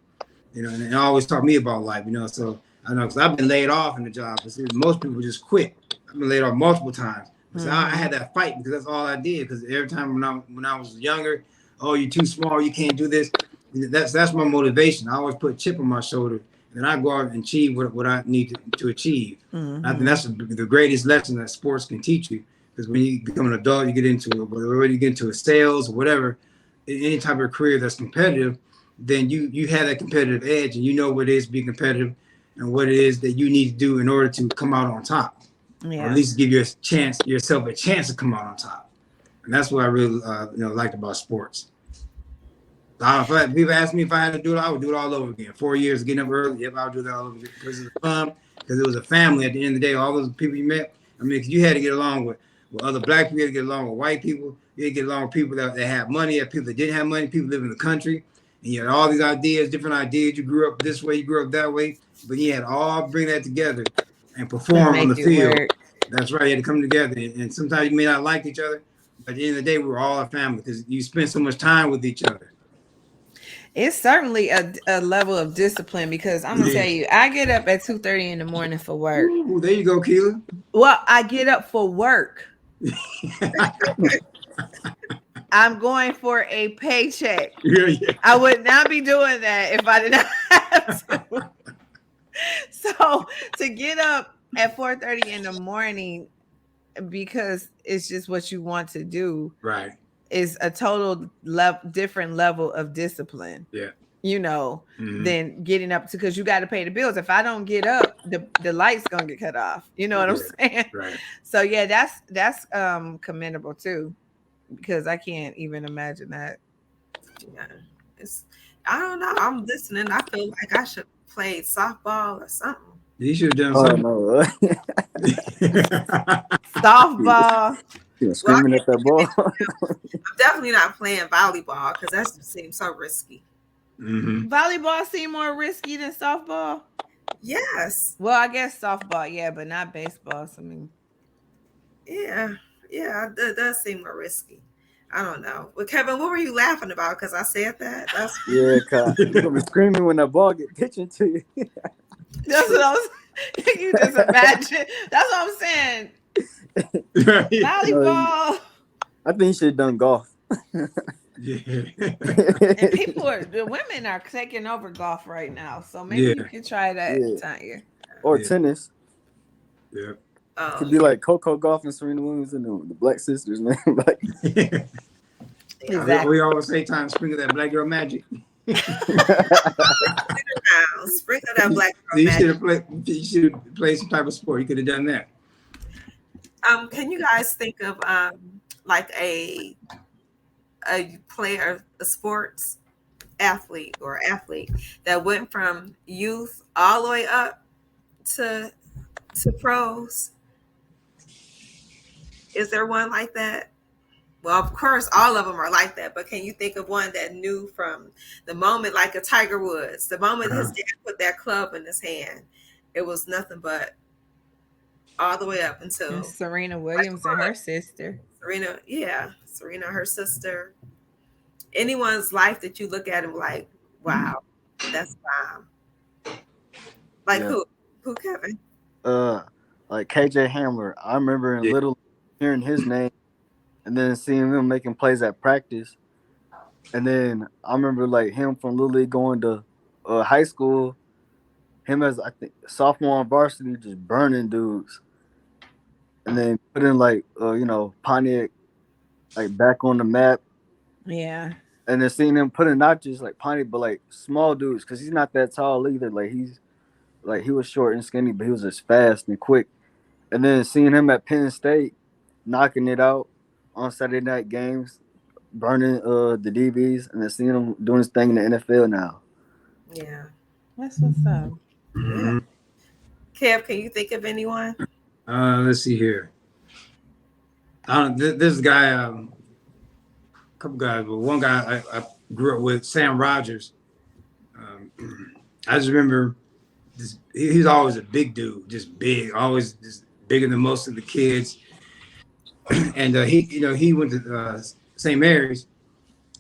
And it always taught me about life. So I know because I've been laid off in the job. Most people just quit. I've been laid off multiple times. But I Mm-hmm. had that fight because that's all I did. Because every time when I was younger, oh, you're too small, you can't do this. That's my motivation. I always put a chip on my shoulder, and I go out and achieve what I need to achieve. I think Mm-hmm. that's the greatest lesson that sports can teach you. Because when you become an adult, you get into whether you get into a sales or whatever, any type of career that's competitive, then you have that competitive edge, and you know what it is to be competitive, and what it is that you need to do in order to come out on top, or at Yeah. least give yourself a chance to come out on top. And that's what I really liked about sports. People ask me if I had to do it, I would do it all over again. 4 years getting up early, yep, I'll do that all over again because it was fun. Because it was a family at the end of the day. All those people you met, I mean, you had to get along with other black people, you had to get along with white people, you had to get along with people that have money, and people that didn't have money, people live in the country, and you had all these ideas, different ideas. You grew up this way, you grew up that way, but you had to all bring that together and And perform on make the it field. work. That's right. You had to come together, and sometimes you may not like each other, but at the end of the day, we were all a family because you spend so much time with each other. It's certainly a level of discipline because I'm gonna tell Yeah. you, I get up at 2:30 in the morning for work. Ooh, there you go, Keela. Well, I get up for work. I'm going for a paycheck. Yeah, yeah. I would not be doing that if I did not have to. So to get up at 4:30 in the morning because it's just what you want to do Right. is a total different level of discipline, Yeah. Mm-hmm. than getting up to because you got to pay the bills. If I don't get up, the light's gonna get cut off. You know what I'm Yeah. saying? Right. So yeah, that's commendable too because I can't even imagine that. Yeah. It's I don't know. I'm listening. I feel like I should play softball or something. You should have done Oh something. no. Softball. Well, I Screaming at that ball. I'm definitely not playing volleyball because that seems so risky. Mm-hmm. Volleyball seem more risky than softball. Yes. Well, I guess softball, yeah, but not baseball. So, I mean, Yeah. Yeah. That does seem more risky. I don't know. Well, Kevin, what were you laughing about? Because I said that. That's Yeah, cause you're gonna be screaming when that ball get pitching to you. that's what I was. You just imagine. That's what I'm saying. Right. No, Volleyball. I think you should have done golf. Yeah. And the women are taking over golf right now. So maybe you Yeah. can try that, Yeah, Tanya. or Yeah. tennis. Yeah. It oh could be like Coco Golf and Serena Williams and the Black Sisters, man. Like, yeah. We Exactly. always say time to sprinkle that black girl magic. Now sprinkle that black girl You magic. should have played. You should have played some type of sport. You could have done that. Can you guys think of like a player, a sports athlete or athlete that went from youth all the way up to pros? Is there one like that? Well, of course, all of them are like that. But can you think of one that knew from the moment, like a Tiger Woods, the moment his Uh-huh. dad put that club in his hand, it was nothing but all the way up And until Serena like Williams and her sister. Serena, yeah, Serena, her sister. Anyone's life that you look at and like, wow, that's like yeah, who, Kevin? uh, like KJ Hamler. I remember in Yeah. little hearing his name and then seeing him making plays at practice. And then I remember like him from Little League going to high school. Him as I think sophomore on varsity, just burning dudes, and then putting like Pontiac like back on the map, Yeah. and then seeing him putting not just like Pontiac but like small dudes because he's not that tall either. Like he was short and skinny, but he was just fast and quick. And then seeing him at Penn State knocking it out on Saturday night games, burning the DBs, and then seeing him doing his thing in the NFL now. Yeah, That's what's up. yeah. Mm-hmm. Kev, can you think of anyone? Let's see here. This guy, a couple guys, but one guy I grew up with, Sam Rogers. Um, I just remember he's always a big dude, just big, always just bigger than most of the kids. And he went to St. Mary's.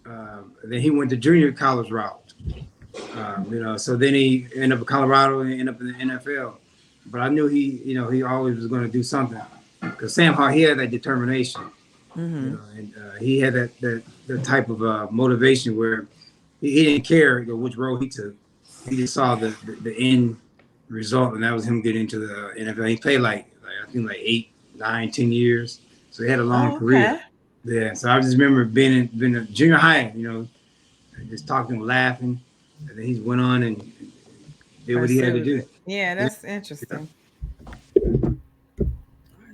Then he went to junior college route. So then he ended up in Colorado and ended up in the NFL. But I knew he always was going to do something because Sam Hart, he had that determination. Mm-hmm. And he had that type of motivation where he didn't care which road he took. He just saw the end result, and that was him getting into the NFL. He played like I think like 8, 9, 10 years, so he had a long Oh, okay. career. Yeah, so I just remember being in junior high, just talking, laughing, and then he went on and did what he had to Pursued do. it. Yeah, Yeah, that's yeah. interesting. Where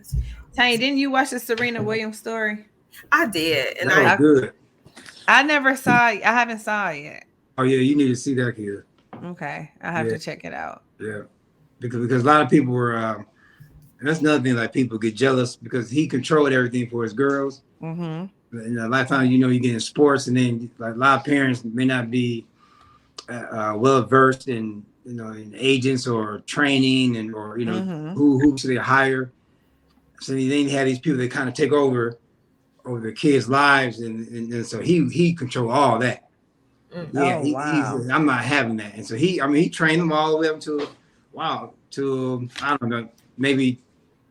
is he Tanya, going? didn't you watch the Serena Williams story? I did, and That was I good. I never saw it. I haven't saw it yet. Oh yeah, you need to see that kid. Okay, I have Yeah, to check it out. yeah. Because a lot of people were, and that's another thing. Like people get jealous because he controlled everything for his girls. Mm-hmm. And a lot of times, you get in sports, and then like a lot of parents may not be well versed in in agents or training and or Mm-hmm. who should they hire. So then you have these people that kind of take over the kids' lives, and so he controlled all that. mm, Yeah, Oh he wow. said, I'm not having that. And so he trained them all the way up to, wow, to, I don't know, maybe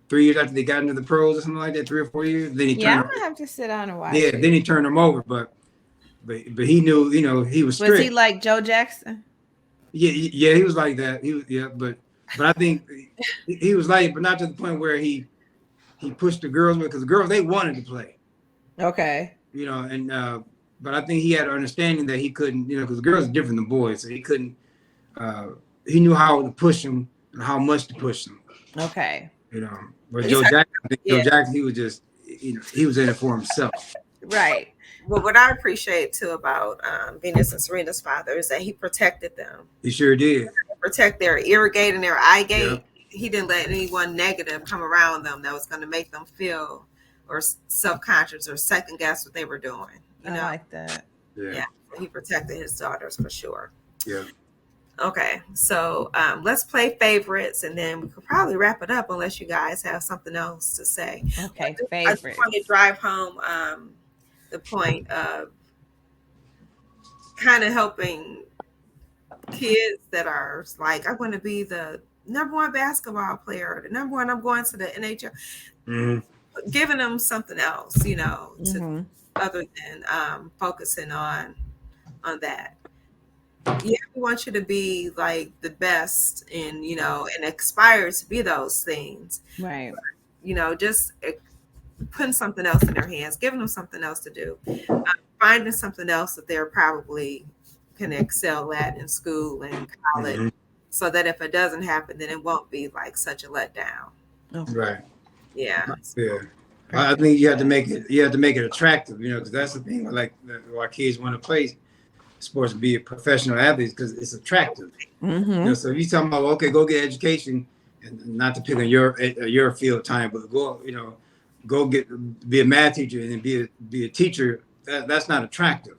3 years after they got into the pros or something like that, 3 or 4 years. Then he Yeah, turned I'm them, gonna have to sit down and watch yeah, then it. he turned them over. But he knew, he was Was he strict. like Joe Jackson? Yeah, yeah, he was like that. He was, yeah, but I think he was like, but not to the point where he pushed the girls because the girls they wanted to play, Okay. and but I think he had an understanding that he couldn't, because the girls are different than boys, so he couldn't. Uh, he knew how to push them and how much to push them. Okay. You know, but he's Joe Jackson, I think Joe yeah. Jackson, he was just, he was in it for himself. Right. But what I appreciate too about Venus and Serena's father is that he protected them, He sure did. protect their ear gate and their eye Yeah. gate. He didn't let anyone negative come around them that was going to make them feel or self-conscious or second guess what they were doing. I like that. Yeah. Yeah, he protected his daughters for sure. Yeah. Okay, so let's play favorites, and then we could probably wrap it up unless you guys have something else to say. Okay, I just want to favorites. drive home the point of kind of helping kids that are like, I want to be the number one basketball player, the number one, I'm going to the NHL, Mm-hmm. giving them something else, to Mm-hmm. other than focusing on that. Yeah, we want you to be like the best and and aspire to be those things. Right. Just putting something else in their hands, giving them something else to do, finding something else that they're probably can excel at in school and college, Mm-hmm. so that if it doesn't happen, then it won't be like such a letdown. Okay. Right. Yeah. Yeah. I Perfect. think you have to make it attractive, because that's the thing. Like why kids want to play sports, be a professional athletes because it's attractive. Mm-hmm. So if you talking about okay, go get education, and not to pick on your field time, but go be a math teacher and be a teacher. That's not attractive.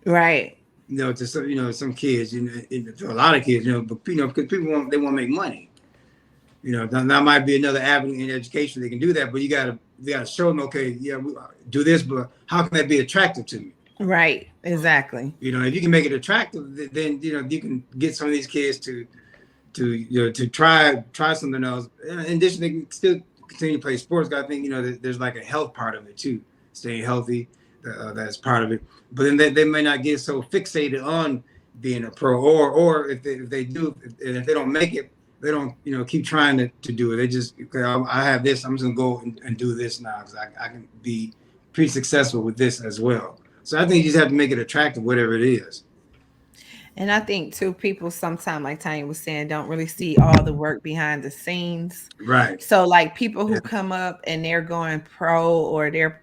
Right. To some kids, to a lot of kids, but because people want to make money. That might be another avenue in education. They can do that, but you gotta show them, okay, yeah, we do this, but how can that be attractive to me? Right. Exactly. If you can make it attractive, then you can get some of these kids to try something else. In addition, they can still continue to play sports. I think there's like a health part of it too, staying healthy. That's part of it. But then they may not get so fixated on being a pro, or if they do, and if they don't make it, they don't keep trying to do it. They just, okay, I have this. I'm just gonna go and do this now because I can be pretty successful with this as well. So I think you just have to make it attractive, whatever it is. And I think too, people sometimes, like Tanya was saying, don't really see all the work behind the scenes. Right. So like people Yeah. who come up and they're going pro or they're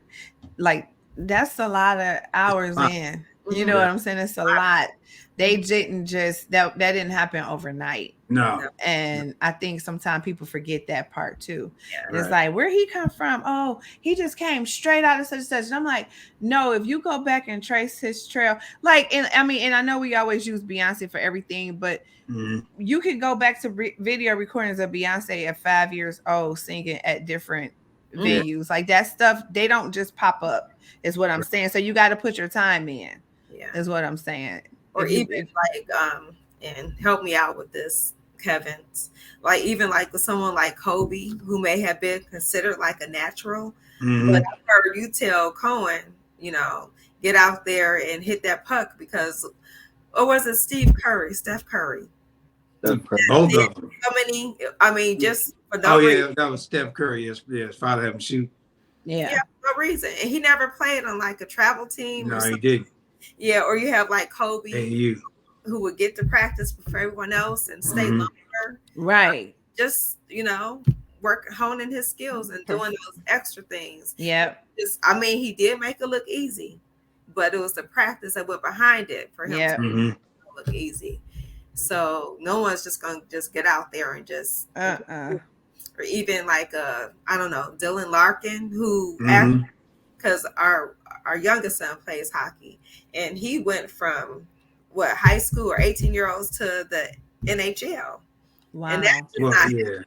like, that's a lot of hours in. You know Mhm. what Yeah. I'm saying? It's a lot. They didn't just that didn't happen overnight. No. No. And I think sometimes people forget that part too. Yeah. And it's Right. like, where he come from? Oh, he just came straight out of such and such. And I'm like, no, if you go back and trace his trail, like, and I mean, and I know we always use Beyonce for everything, but Mhm. you can go back to video recordings of Beyonce at 5 years old singing at different Mhm. venues. Like that stuff, they don't just pop up, is what I'm saying. So you got to put your time in, Yeah. is what I'm saying. Or If you, even like and help me out with this, Kevin's, like even like with someone like Kobe who may have been considered like a natural, but Mhm. I've heard you tell Cohen, get out there and hit that puck because, or was it Steph Curry Steph Curry. Both did of them. so many, I mean, just for Oh no reason. yeah, that was Steph Curry. Yes, yes. Father have him shoot. yeah. Yeah. no reason. And he never played on like a travel team or No, he something. did. Yeah, or you have like Hey, Kobe you. who would get to practice before everyone else and stay Mm-hmm. longer. Right. Just, work honing his skills and doing Perf- those extra things. Yep. Just, I mean, he did make it look easy, but it was the practice that went behind it for him to Yep. make Mm-hmm. it look easy. So no one's just gonna just get out there and just Uh-uh. do it. Or even like I don't know, Dylan Larkin, who act Mm-hmm. because our youngest son plays hockey, and he went from what high school or 18-year-olds to the NHL, and that's Wow. just Well, not him. yeah.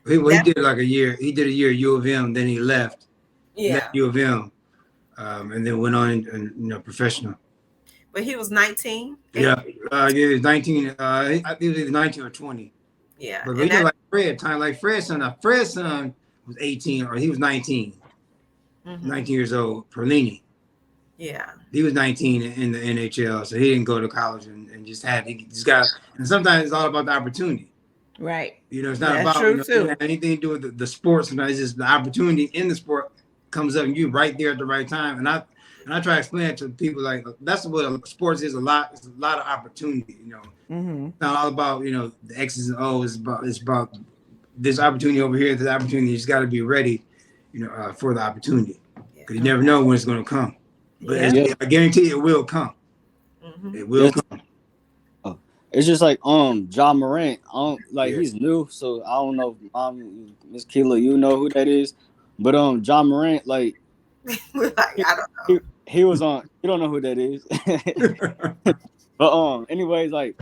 He That did like a year. He did a year at U of M, then he left yeah, U of M, and then went on and professional. but he was 19, Yeah, 18. yeah, he's 19. I think he was 19 or 20. Yeah, But and you know, that like Fred, time like Fred's son. Now Fred's son was 18, or he was 19, hmm 19 years old. Perlini, yeah, he was 19 in the NHL, so he didn't go to college and just had. He just got. And sometimes it's all about the opportunity. Right. It's not That's about true it doesn't too. have anything to do with the sport. Sometimes it's just the opportunity in the sport comes up and you right there at the right time. And I try to explain it to people like that's what sports is a lot. It's a lot of opportunity. Mm-hmm. It's not all about the X's and O's. It's about this opportunity over here. This opportunity. You just got to be ready, for the opportunity yeah, because you never Okay. know when it's going to come. But yeah, Yep. Yeah, I guarantee it will come. hmm It will yes. come. It's just like John Morant. Like Yeah. he's new, so I don't know if Miss Keela, you know who that is, but John Morant, like like he, I don't know. he was on. You don't know who that is, but anyways, like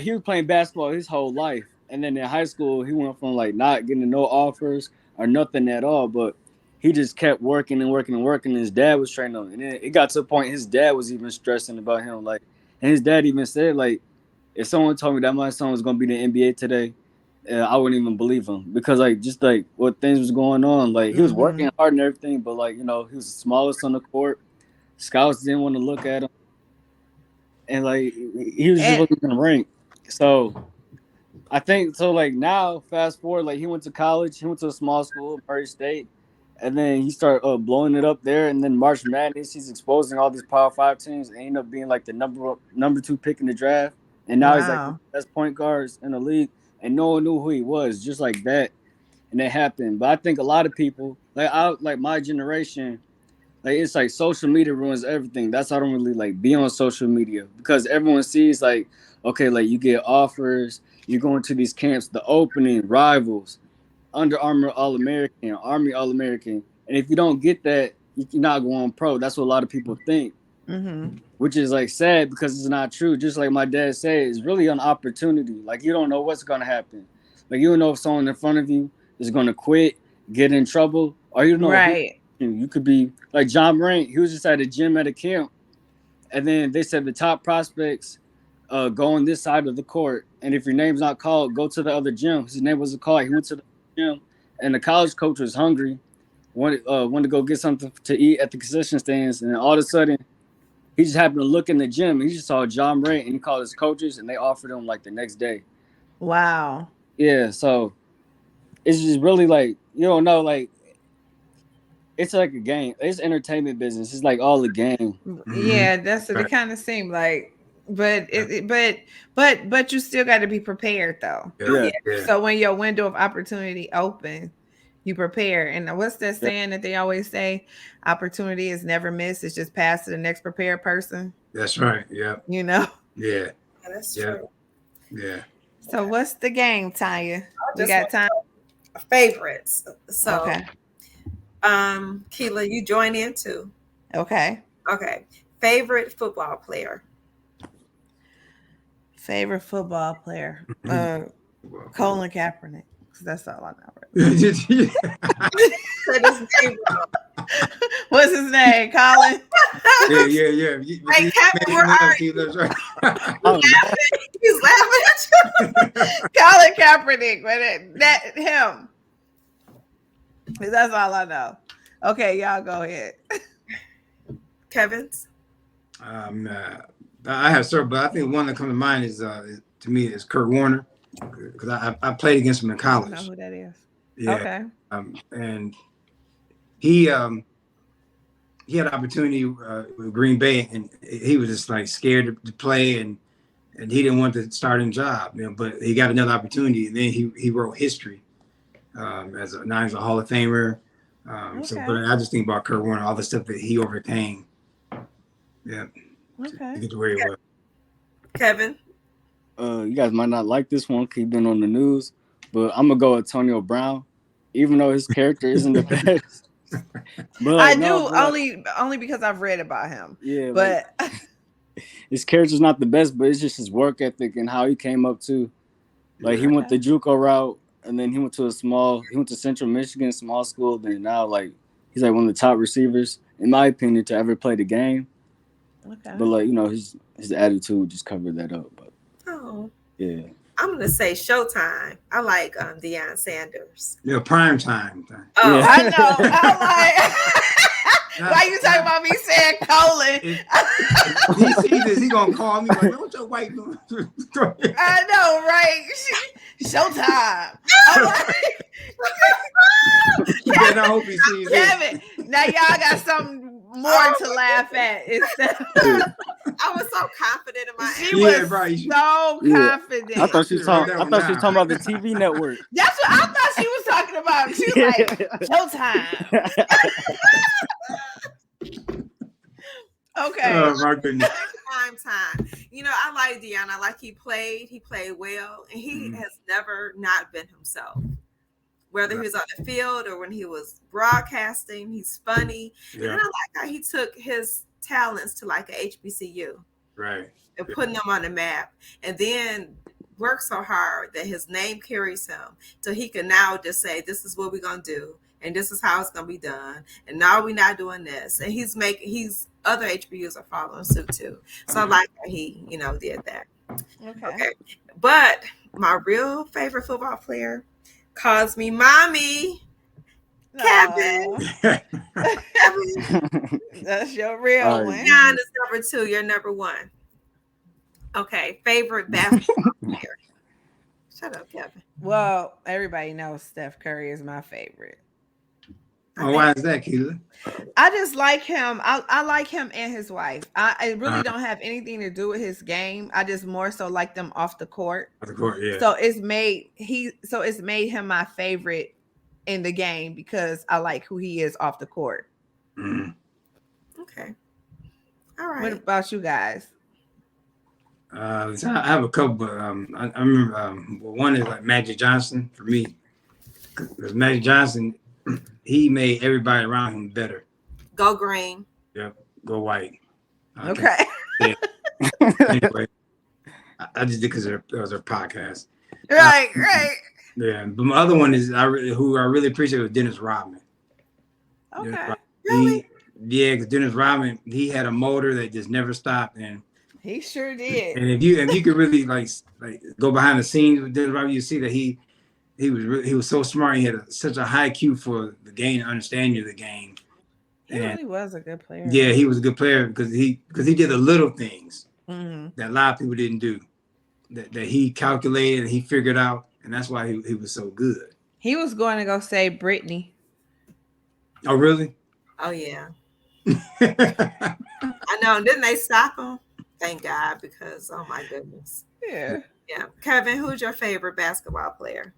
he was playing basketball his whole life, and then in high school he went from like not getting no offers or nothing at all, but he just kept working and working and working. And his dad was training him, and then it got to a point his dad was even stressing about him, like, and his dad even said like, if someone told me that my son was gonna be in the NBA today, I wouldn't even believe him because like just like what things was going on, like he was Mm-hmm. working hard and everything, but like he was the smallest on the court. Scouts didn't want to look at him, and like he was just And wasn't even ranked. So I think so. Like now, fast forward, like he went to college. He went to a small school, Murray State, and then he started blowing it up there. And then March Madness, he's exposing all these Power Five teams, and ended up being like the number two pick in the draft. And now he's like one of wow. the best point guards in the league, and no one knew who he was, just like that. And it happened. But I think a lot of people, like my generation, like it's like social media ruins everything. That's why I don't really like be on social media because everyone sees like, okay, like you get offers, you're going to these camps, the opening, rivals, Under Armour All American, Army All American. And if you don't get that, you're not going pro. That's what a lot of people think, Mm-hmm. which is like sad because it's not true. Just like my dad said, it's really an opportunity. Like you don't know what's gonna happen. Like you don't know if someone in front of you is gonna quit, get in trouble, or you don't know who Right. you could be. Like John Morant, he was just at a gym at a camp, and then they said the top prospects go on this side of the court, and if your name's not called, go to the other gym. His name wasn't called. He went to the gym, and the college coach was hungry, wanted to go get something to eat at the concession stands, and all of a sudden he just happened to look in the gym. He just saw John Morant, and he called his coaches, and they offered him like the next day. Wow. Yeah, so it's just really like you don't know, like it's like a game. It's entertainment business. It's like all a game. Mm-hmm. Yeah, that's what it Right. kind of seemed like. But Yeah. but you still got to be prepared though. Oh Yeah. yeah, Yeah, Yeah. So when your window of opportunity open, you prepare. And what's that yeah, saying that they always say? Opportunity is never missed. It's just passed to the next prepared person. That's right. Yeah. You know. Yeah. yeah, that's Yeah. true. Yeah. So what's the game, Tanya? I We just got want time. favorites. So, Okay. Keela, you join in too. Okay. Okay, favorite football player. Favorite football player. Mhm. Colin Kaepernick. 'Cause that's all I know. Yeah. Said his name wrong. What's his name? Colin. Yeah. Yeah. But Hey, you Kevin, made where him are up, you? Keith. That's right. I don't know. He's laughing at you. Colin Kaepernick. But that him. 'Cause that's all I know. Okay, y'all go ahead. Kevin's. um, uh, I have several, but I think one that comes to mind to me is Kurt Warner because I played against him in I don't know college. who that is. Yeah. Okay. And he he had an opportunity with Green Bay, and he was just like scared to play, and he didn't want the starting job. But he got another opportunity, and then he wrote history now he's a Hall of Famer. But Okay. I just think about Kurt Warner, all the stuff that he overcame, yeah, to Okay. get to where he was. Kevin. You guys might not like this one 'cause he's been on the news, but I'm gonna go with Antonio Brown, even though his character isn't the best. But I like no, do but like only because I've read about him. yeah, like But his character's not the best, but it's just his work ethic and how he came up to. Like he Yeah, went okay. the JUCO route, and then he went to Central Michigan small school. Then now like he's like one of the top receivers in my opinion to ever play the game. But Okay. like his attitude just covered that up. But Oh, yeah, I'm gonna say Showtime. I like Deion Sanders. prime time. Oh, I yeah. know. I'm like, Not, why you talking not, about me saying colon? if he sees this, he gonna call me like, "What's your white doing?" I know, right? Showtime. I'm like, Then I hope he sees this. Kevin, now y'all got something more to laugh at instead. I was so confident in my She answer. Yeah, was right. so Yeah. confident. I thought she should was have wrote talking. that I one thought she was down. talking about the TV network. That's what I thought she was talking about. She was like, Showtime. Okay. Oh my goodness. Prime time. I like Deion. I like he played well, and he Mhm. has never not been himself. Whether he was on the field or when he was broadcasting, he's funny. And then Yeah, I like how he took his talents to like a HBCU right. and putting them on the map, and then worked so hard that his name carries him, so he can now just say, "This is what we're gonna do, and this is how it's gonna be done." And now we're not doing this, and he's other HBUs are following suit too. So I like that he did that. Okay. Okay, but my real favorite football player calls me mommy. Kevin, No, Kevin, that's your real All right, one. John man. is number two. You're number one. Okay, favorite basketball player. Shut up, Kevin. Well, everybody knows Steph Curry is my favorite. I Oh, think why is that, Keela? I just like him. I like him and his wife. I really Uh, don't have anything to do with his game. I just more so like them off the court. of course, yeah. It's made him my favorite in the game because I like who he is off the court. Mhm. okay. All What right. about you guys? So I have a couple, but I remember one is like Magic Johnson for me, because Magic Johnson, he made everybody around him better. Go green. Yep, go white. Okay. Anyway, I just did because it was a podcast. Right, right. Yeah, but my other one is who I really appreciate was Dennis Rodman. Dennis Okay. Rodman. Really? Because Dennis Rodman, he had a motor that just never stopped, and He sure did. if you could really like go behind the scenes with Dennis Rodman, you see that he was so smart. He had such a high IQ for the game and understanding of the game, He and really was a good player. yeah, he was a good player because he did the little things Mhm. that a lot of people didn't do. That he calculated and he figured out, and that's why he was so good. He was going to go save Brittany. Oh, really? Oh yeah. Yeah, I know. Didn't they stop him? Thank God, because oh my goodness. Yeah. Yeah. Kevin, who's your favorite basketball player?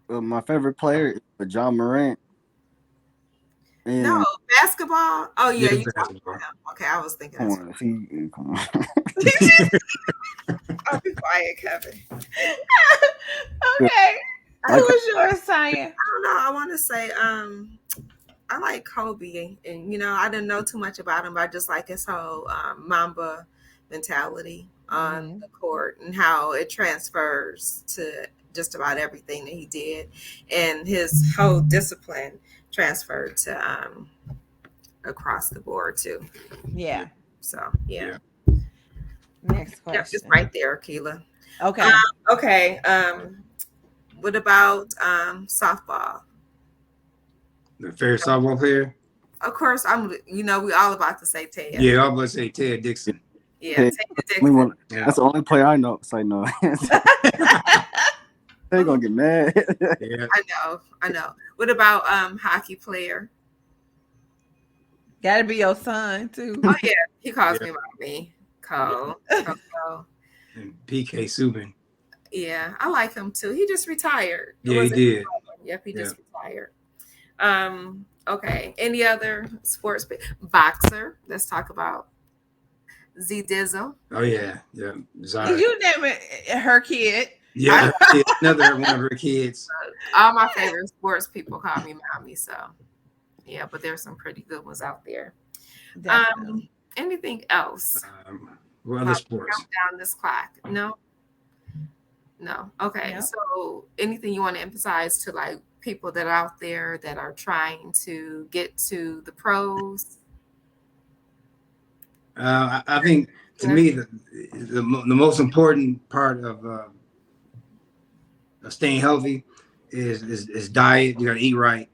My favorite player is John Morant. No, And basketball. Oh yeah, you talking basketball. about him. Okay, I was thinking come that's on, come on. I'll be quiet, Kevin. Okay. Who Like was yours, Tanya? I don't know. I want to say, I like Kobe, and I didn't know too much about him, but I just like his whole Mamba mentality on Mhm. the court and how it transfers to just about everything that he did, and his whole discipline transferred to across the board too. Yeah. So yeah, Next yep, just question. right there, Keela. Okay. Okay. What about softball? The favorite softball player? Of course, we all about to say Ted. Yeah, I was going to say Ted Dixon. Yeah, Hey, Ted that's Dixon. the only player I know. Say no. They gonna get mad. Yeah, I know. What about hockey player? Gotta be your son too. Oh yeah, he calls Yeah, me mommy. yeah. Coco. And PK Subban. Yeah, I like him too. He just retired. Yeah, he Was it? did. Yep, he Yeah. just retired. Okay. Any other sports? Boxer. Let's talk about Z Dizzle. Oh yeah, yeah. Zara. You name it, her kid. I Yeah, her kid, another one of her kids. all my favorite sports people call me mommy. So yeah, but there's some pretty good ones out there. Um, Definitely. anything else? What other While sports? we count down this clock. No, no. Okay. Yep. So anything you want to emphasize to like people that are out there that are trying to get to the pros? I think to Yeah. me the most important part of staying healthy is diet. You got to eat right,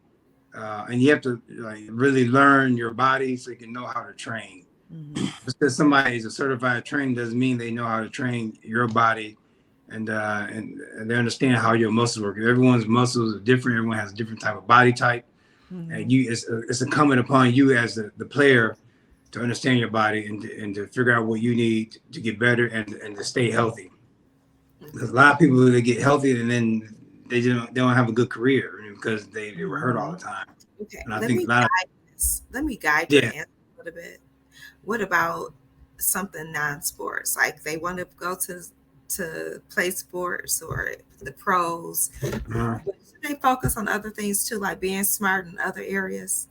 and you have to like really learn your body so you can know how to train. Hmm. Just because somebody is a certified trainer doesn't mean they know how to train your body, and they understand how your muscles work. Everyone's muscles are different. Everyone has a different type of body type, and Hmm. it's incumbent upon you as the player to understand your body and to figure out what you need to get better and to stay healthy. Because a lot of people they get healthy and then they don't have a good career because they were hurt all Hmm. the time. Okay. And I think a lot of Let me guide your yeah. answer a little bit. What about something non-sports? Like they want to go to play sports or the pros. uh, Should they focus on other things too, like being smart in other areas?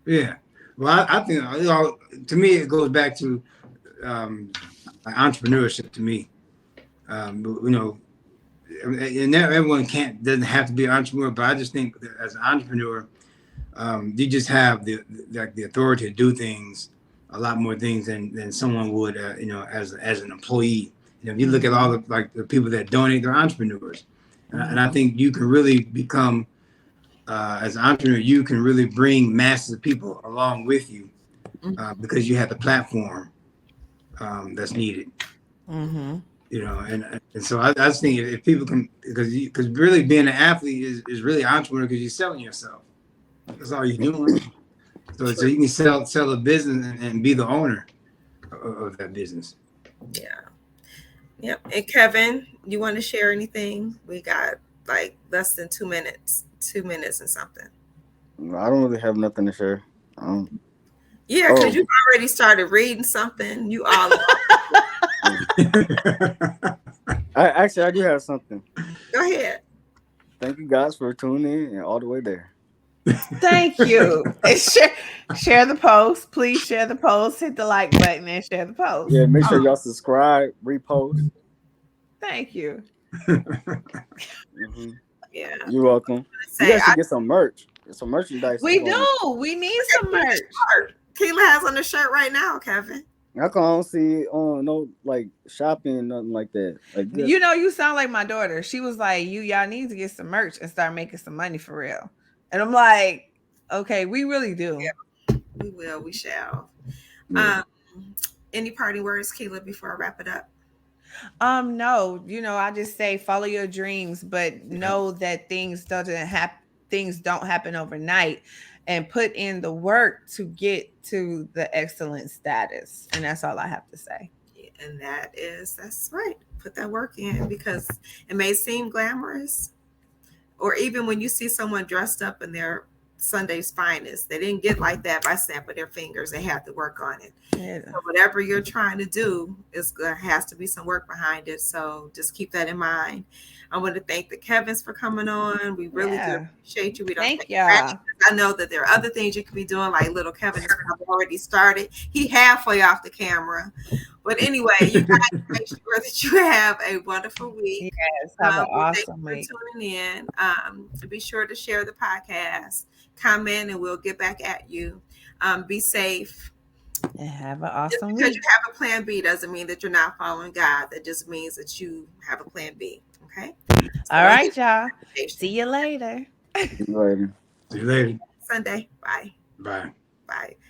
yeah. Well, I think to me it goes back to um, like entrepreneurship. To me, you know, and everyone can't doesn't have to be an entrepreneur, but I just think that as an entrepreneur, you just have the authority to do things, a lot more things than someone would, as an employee. If you look at all Hmm. the people that donate, they're entrepreneurs, and I Hmm. think you can really become as an entrepreneur, you can really bring masses of people along with you Mhm. because you have the platform that's needed. Hmm. And so I just think if people can, because really being an athlete is really entrepreneur because you're selling yourself. That's all you're doing. So True. you can sell a business and be the owner of that business. Yeah. Yep. And Kevin, you want to share anything? We got like less than 2 minutes, 2 minutes and something. I don't really have nothing to share. Um, Yeah, because oh, you already started reading something. You all mm. Yeah. I do have something. go ahead. Thank you guys for tuning in and all the way there. Thank you. And share the post. Please share the post. Hit the like button and share the post. Yeah, make sure Oh, y'all subscribe, repost. Thank you. Hmm. yeah. You're welcome. You Say guys should I get some merch. Some merchandise is We going. do. We need look at some Keela's merch. shirt. Keela has on the shirt right now, Kevin. I can't see on no like shopping nothing like that. Like good. You know, you sound like my daughter. She was like, y'all need to get some merch and start making some money for real. And I'm like, okay, we really do. We will. We shall. Yeah. Um, any parting words, Keela, before I wrap it up? No, I just say follow your dreams, but Yeah. know that things don't happen overnight and put in the work to get to the excellent status. And that's all I have to say. And that's right. Put that work in because it may seem glamorous, or even when you see someone dressed up in their Sunday's finest, they didn't get like that by snapping their fingers. They have to work on it. Yeah. So whatever you're trying to do is there has to be some work behind it. So just keep that in mind. I want to thank the Kevins for coming on. We really do Yeah. appreciate you. We don't Thank take it for granted. y'all. I know that there are other things you could be doing, like little Kevin has already started. He halfway off the camera. But anyway, you guys make sure that you have a wonderful week. Yes. Have an We thank you awesome for week. tuning in. Be sure to share the podcast, comment, and we'll get back at you. Be safe. And have an Just awesome because you week. have a plan B doesn't mean that you're not following God. That just means that you have a plan B. Okay. So All don't get right, y'all. See patient. you later. See you later. See you later. Sunday. Bye. Bye. Bye.